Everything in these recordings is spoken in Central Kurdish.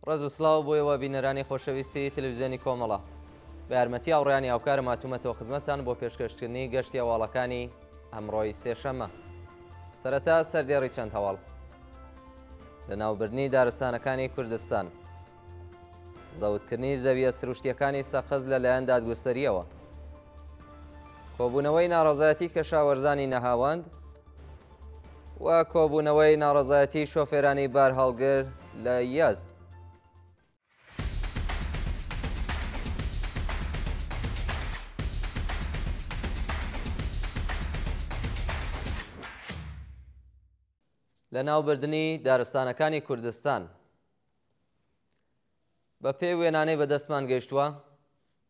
ڕێز و سڵاو بۆیەوە بینەرانی خۆشەویستی تەلەڤیزیۆنی کۆمەڵە بە یارمەتی هاوڕێیانی هاوکارم هاتوومەتەوە خزمەتتان بۆ پێشکەشکردنی گەشتی هەواڵەکانی ئەمڕۆی سێشەممە. سەرەتا سەردێڕی چەند هەواڵ لە ناوبردنی دارستانەکانی کوردستان، زەوتکردنی زەویە سروشتیەکانی سەقز لەلایەن دادگوستەریەوە، کۆبوونەوەی ناڕەزایەتی کەشاوەرزانی نەهاوەند و کۆبوونەوەی ناڕەزایەتی شۆفێرانی بار هەڵگر لە یەزد. لە ناوبردنی دارستانەکانی کوردستان، بە پێی وێنانەی بەدەستمان گەیشتووە،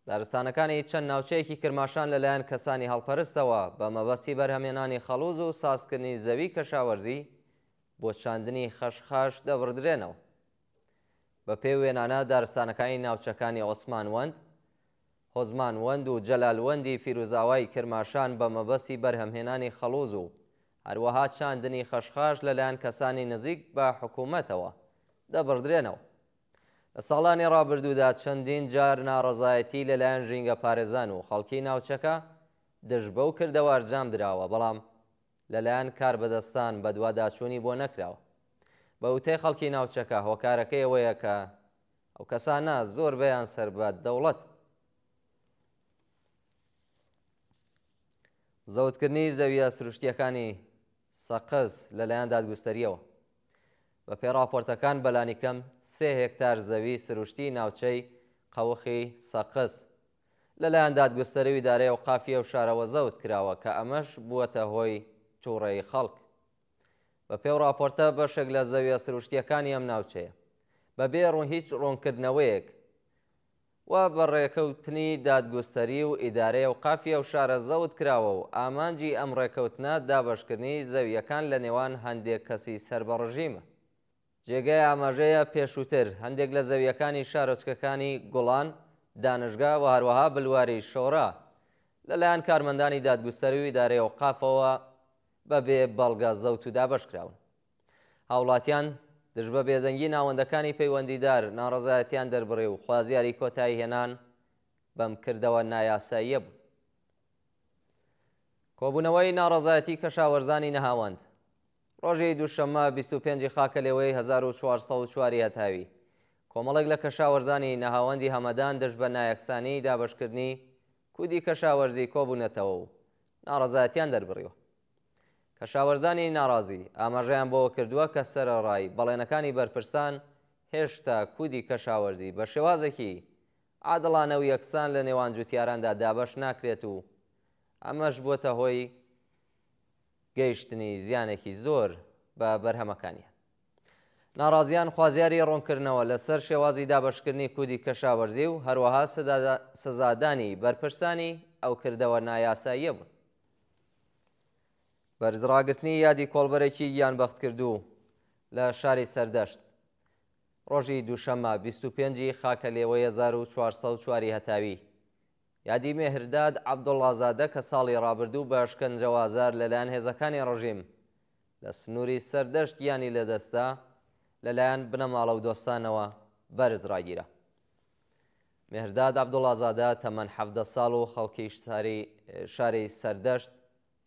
دارستانەکانی چەند ناوچەیەکی کرماشان لەلایەن کەسانی هەڵپەرستەوە بە مەبەستی بەرهەمێنانی خەڵوز و سازکردنی زەوی کەشاوەرزی بۆ چاندنی خەشخاش دەبڕدرێنەوە. بە پێی وێنانە دارستانەکانی ناوچەکانی عوسمانوەند، هۆزمانوەند و جەلالوەندی فیروزاوای کرماشان بە مەبەستی بەرهەمهێنانی خەڵوز و هەروەها چاندنی خەشخاش لەلایەن کەسانی نزیک بە حکوومەتەوە دەبڕدرێنەوە. لە ساڵانی ڕابردوودا چەندین جار ناڕەزایەتی لەلایەن ژینگە پارێزان و خەڵکی ناوچەکە دژ بەو کردەوە ئەرجام درراوە، بەڵام لەلایەن کاربەدەستان بە دوواداچوونی بۆ نەکراوە. بە وتەی خەڵکی ناوچەکە هۆکارەکەی ئەوەیە کە ئەو کەسانە زۆر بەیان سەر بە دەوڵەت. زەوتکردنی زەویە سروشتیەکانی سەقز لەلایەن دادگوستەریەوە، بە پێی راپۆرتەکان بەلانی کەم 3 هێکتار زەوی سروشتی ناوچەی قەوخی سەقز لەلایەن دادگوستەری و ئیدارەی ئەوقافیە و شارەوە زەوت کراوە کە ئەمەش بووەتە هۆی تووڕەیی خەڵک. بە پێی راپۆرتە بەشێک لە زەویە سروشتیەکانی ئەم ناوچەیە بەبێ هیچ ڕوونکردنەوەیەک و بە ڕێکەوتنی دادگوستەری و ئیدارەی ئەوقافیە و شارە زەوت کراوە و ئامانجی ئەم ڕێکەوتنە دابەشکردنی زەویەکان لە نێوان هەندێک کەسی سەربەڕژیمە. جێگای ئاماژەیە پێشووتر هەندێک لە زەویەکانی شارۆچکەکانی گوڵان، دانشگا و هەروەها بلواری شۆڕا لەلایەن کارمەندانی دادگوستەری و ئیدارەی ئەوقافەوە بەبێ بەڵگە زەوت و دابەشکراون. هاوڵاتیان دژ بە بێدەنگی ناوەندەکانی پەیوەندیدار ناڕەزایەتیان دەربڕێ و خوازیاری کۆتایی هێنان بەم کردەوە نایاساییە بوو. کۆبوونەوەی ناڕەزایەتی کەشاوەرزانی نەهاوەند ڕۆژی دووشەممە 25 خاکە لێوەی 1404 هەتاوی کۆمەڵێک لە کەشاوەرزانی نەهاوەندی هەمەدان دژ بە نایەکسانی دابەشکردنی کودی کەشاوەرزی کۆبوونەتەوە و ناڕەزایەتیان دەربڕیوە. کەشاوەرزانی ناڕازی ئاماژەیان بۆەوە کردووە کە سەرەڕای بەڵێنەکانی بەرپرسان هێشتا کودی کەشاوەرزی بە شێوازێکی عادڵانە و یەکسان لە نێوان جوتیاراندا دابەش ناکرێت و ئەمەش بووەتە هۆی گەیشتنی زیانێکی زۆر بە بەرهەمەکانیان. ناڕازیان خوازیاری ڕوونکردنەوە لەسەر شێوازی دابەشکردنی کودی کەشاوەرزی و هەروەها سزادانی بەرپرسانی ئەو کردەوە نایاساییە بوون. بەرزڕاگرتنی یادی کۆڵبەرێکی گیانبەخت کردو لە شاری سەردەشت ڕۆژی دووشەممە 25 خاکە لێوەی 1404 هەتاوی یادی مێهرداد عەبدوڵڵازادە کە ساڵی ڕابردوو بە شکنجەوازار لەلایەن هێزەکانی ڕژیم لە سنووری سەردەشت گیانی لەدەستا لەلایەن بنەماڵە و دۆستانەوە بەرز ڕاگیرە. مێهرداد عەبدوڵڵازادە تەمەن 17 ساڵ و خەڵکی شاری سەردەشت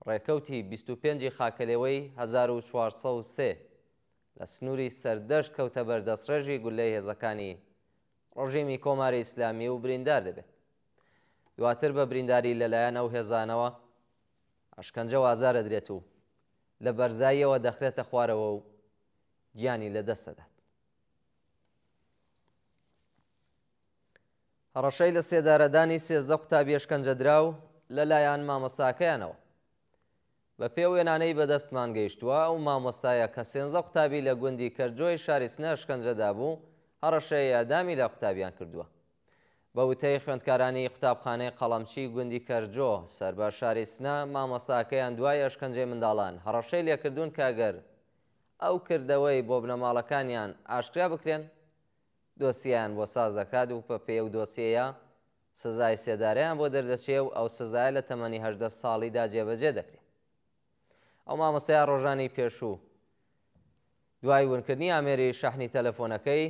ڕێکەوتی 25 خاکە لێوەی 1403 لە سنووری سەردەشت کەوتە بەردەستڕێژی گولەی هێزەکانی ڕژیمی کۆماری ئیسلامی و بریندار دەبێت. دواتر بە برینداری لەلایەن ئەو هێزانەوە ئەشکەنجە وازارە درێت و لە بەرزاییەوە دەخرێتە خوارەوە و گیانی لەدەستەدات. هەڕەشەی لە سێدارەدانی 13 قوتابی ئەشکەنجەدراو لەلایەن مامۆستاکەیانەوە. بە پێی وێنانەی بەدەستمان گەیشتووە ئەو مامۆستایە کە 13 قوتابی لە گوندی کەرجۆی شاری سنە ئەشکەنجەدا بوو هەڕەشەی یادامی لە قوتابیان کردووە. بە وتەی خوێندکارانی قوتابخانەی قەڵەمچی گوندی کەرجۆ سەربە شاری سنە مامۆستاکەیان دوای ئەشکەنجەی منداڵان هەڕەشەی لێکردوون کاگەر ئەو کردەوەی بۆ بنەماڵەکانیان ئاشکرا بکرێن دۆسییان بۆ ساز دەکات و بە پێی و دۆسیەیە سزای سێدارەیان بۆ دەردەچێ و ئەو سزای لە تەمەنی 18 ساڵیدا جێبەجێ دەکرێت. ئەو مامۆستای ڕۆژانی پێشوو دوای ونکردنی ئامێری شەحنی تەلەفۆنەکەی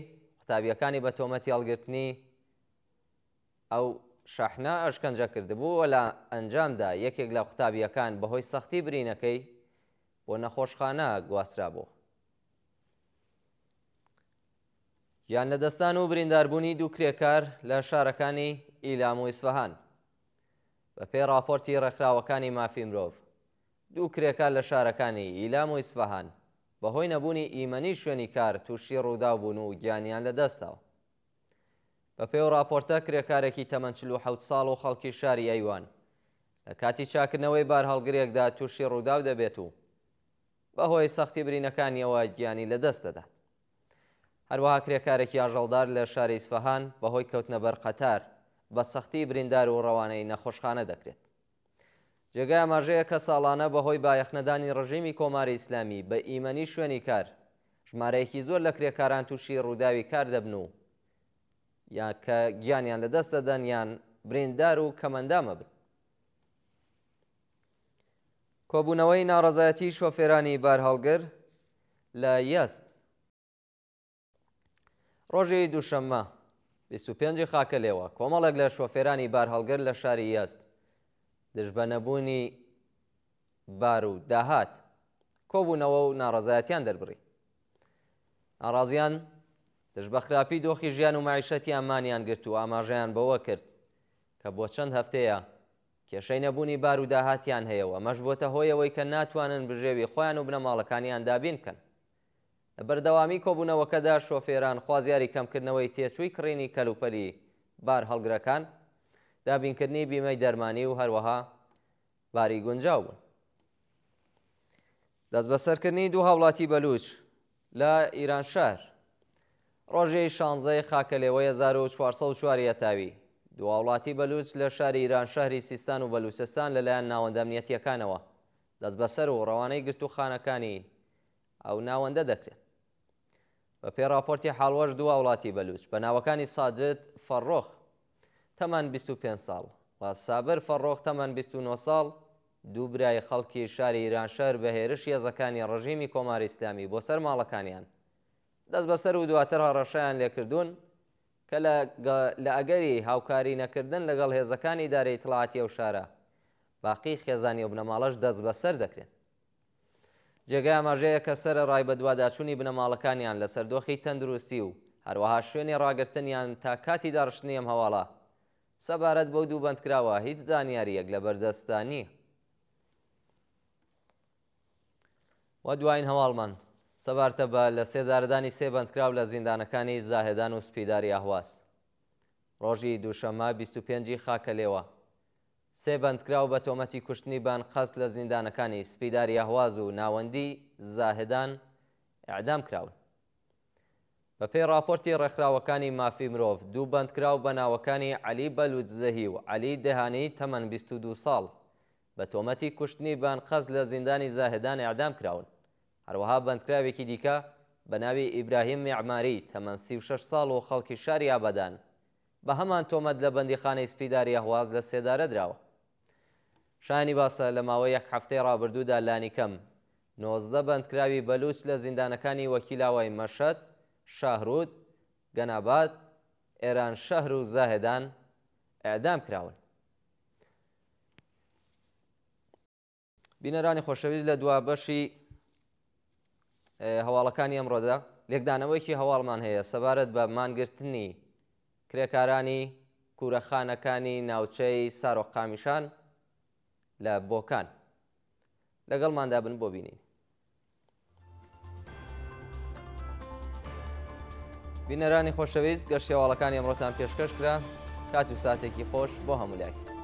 قوتابیەکانی بە تۆمەتی هەڵگرتنی ئەو شەحنە ئەشکەنجە کردبوو لە ئەنجامدا یەکێک لە قوتابیەکان بەهۆی سەختی برینەکەی بۆ نەخۆشخانە گواسترا بوو. یان لەدەستان و برینداربوونی دوو کرێکار لە شارەکانی ئیلام و ئیسفەهان. بەپێی راپۆرتی ڕێکخراوەکانی مافی مرۆڤ، دوو کرێکار لە شارەکانی ئیلام و ئیسفەهان بەهۆی نەبوونی ئیمەنی شوێنی کار تووشی ڕووداو بوون و گیانیان لەدەستەوە. بەپێی و راپۆرتە کرێکارێکی تەمەن 47 ساڵ و خەڵکی شاری ئەیوان لە کاتی چاکردنەوەی بار هەڵگرێکدا تووشی ڕووداو دەبێت و بەهۆی سەختی برینەکانیەوە گیانی لەدەست دەدات. هەروەها کرێکارێکی ئاژەڵدار لە شاری ئیسفەهان بەهۆی کەوتنە بەر قەتار بە سەختی بریندار و ڕەوانەی نەخۆشخانە دەکرێت. جێگای ئاماژەیە کە ساڵانە بەهۆی بایەخنەدانی ڕژیمی کۆماری ئیسلامی بە ئیمەنی شوێنی کار ژمارەیەکی زۆر لە کرێکاران تووشی ڕووداوی کار دەبن و یان کە گیانیان لەدەست دەدەن یان بریندار و کەمەندامە بن. کۆبوونەوەی ناڕەزایەتی شۆفێرانی بار هەڵگر لە یەزد. ڕۆژی دووشەممە 25 خاکە لێوە کۆمەڵێک لە شۆفێرانی بار هەڵگر لە شاری یەزد دژ بە نەبوونی بار و داهات کۆبوونەوە و ناڕەزایەتیان دەربڕی. ناڕازیان دژ بە خراپی دۆخی ژیان و معیشەتی ئەمانیان گرت و ئاماژەیان بەوە کرد کە بۆ چەند هەفتەیە کێشەی نەبوونی بار و داهاتیان هەیەوە ئەمەش بۆتە هۆیەوەی کە ناتوانن بژێوی خۆیان و بنەماڵەکانیان دابین بکەن. لە بەردەوامی کۆبوونەوەکەدا شۆفێران خوازیاری کەمکردنەوەی تێچووی کڕینی کەلوپەلی بار هەڵگرەکان، دابینکردنی بیمەی دەرمانی و هەروەها باری گونجاو بوون. دەست بەسەرکردنی دوو هاوڵاتی بەلوچ لە ئیرانشار ڕۆژی 16 خاکە لێوەی 1404 تاوی دوو هاوڵاتی بەلوچ لە شاری ئیرانشاری سیستان و بەلوچستان لەلایەن ناوەندە ئەمنیەتیەکانەوە دەست بەسەر و ڕەوانەی گرتوخانەکانی ئەو ناوەندە دەکرێت. بە پێی راپۆرتی حاڵوەش دوو هاوڵاتی بەلوچ بە ناوەکانی ساجد فەڕۆخ تەمەن 25 ساڵ و سابر فەڕۆخ تەمەن 29 ساڵ دوو برای خەڵکی شاری ئیرانشار بە هێرش هێزەکانی ڕژیمی کۆماری ئیسلامی بۆ سەر ماڵەکانیان دەست بەسەر و دواتر هەڕەشەیان لێکردوون کە لە ئەگەری هاوکاری نەکردن لەگەڵ هێزەکانی دارایی تڵاعەتی ئەو شارە باقی خێزانی و بنەماڵەش دەست بەسەر دەکرێن. جێگای ئاماژەیە کە سەرە ڕای بە دوواداچوونی بنەماڵەکانیان لە سەردۆخی تەندروستی و هەروەها شوێنی ڕاگرتنیان تا کاتی داڕشتنی ئەم هەواڵە سەبارەت بەو دوو بەندکراوە هیچ زانیاریەک لە بەردەستا نییە. وە دوایین هەواڵمان سەبارەتە بە لە سێداردانی سێ بەندکراو لە زیندانەکانی زاهێدان و سپیداری ئاهواز. ڕۆژی دووشەممە 25 خاکە لێوە سێ بەندکراو بە تۆمەتی کوشتنی بان قەست لە زیندانەکانی سپیداری ئاهواز و ناوەندی زاهێدان ئیعدام کراون. بەپێی راپۆرتی ڕێکخراوەکانی مافی مرۆڤ دوو بەندکراو بە ناوەکانی عەلی بەلوچزەهی و عەلی دەهانی تەمەن 22 ساڵ بە تۆمەتی کوشتنی بان قەست لە زیندانی زاهێدان ئیعدام کراون. هەروەها بەندکراوێکی دیکە بە ناوی ئیبراهیم میعماری تەمەن 36 ساڵ و خەڵکی شاری ئابەدان بە هەمان تۆمەت لە بەندیخانەی سپیداری ئاهواز لە سێدارە درراوە. شایانی باسە لە ماوەی یەک هەفتەی ڕابردوودا لانیکەم 19 بەندکراوی بەلوچ لە زیندانەکانی وەکیلاوای مەشەد، شاهرود، گەناباد، ئێران شەهر و زاهێدان ئیعدام کراون. بینەرانی خۆشەویست لە دوا بەشی هەواڵەکانی ئەمڕۆدا لێکدانەوەیکی هەواڵمان هەیە سەبارەت بە مانگرتنی کرێکارانی کوورەخانەکانی ناوچەی سارۆقامیشان لە بۆکان. لەگەڵماندا بن بۆ بینین. بینەرانی خۆشەویست گەشتی هەواڵەکانی ئەمڕۆتان پێشکەش کرا. کات و ساتێکی خۆش بۆ هەموو لایەک.